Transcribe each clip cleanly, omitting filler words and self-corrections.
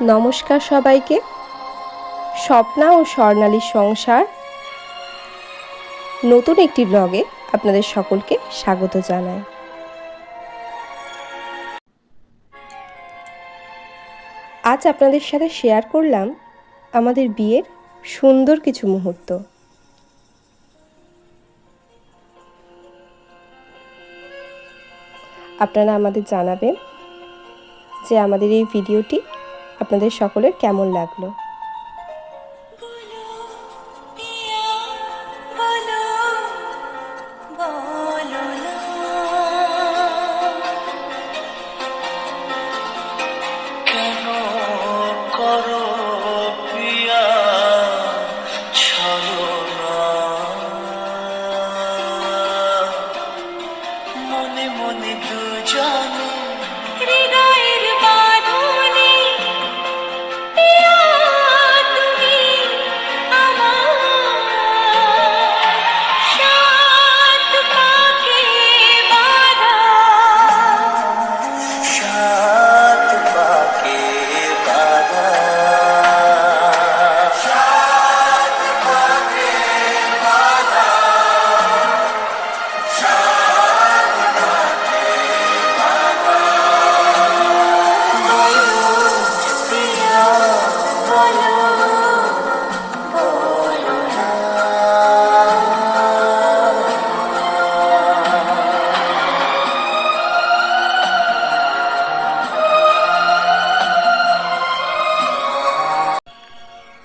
নমস্কার সবাইকে। স্বপ্না ও স্বর্ণালীর সংসার নতুন একটি ব্লগে আপনাদের সকলকে স্বাগত জানাই। আজ আপনাদের সাথে শেয়ার করলাম আমাদের বিয়ের সুন্দর কিছু মুহূর্ত। আপনারা আমাদের জানাবেন যে আমাদের এই ভিডিওটি আপনাদের সকলের কেমন লাগলো।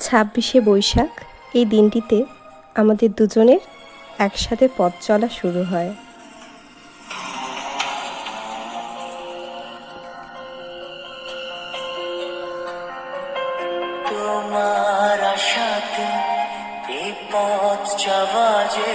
ছাব্বিশে বৈশাখ এই দিনটিতে আমাদের দুজনের একসাথে পথ চলা শুরু হয়। তোমার সাথে এই পথ যাওয়া যে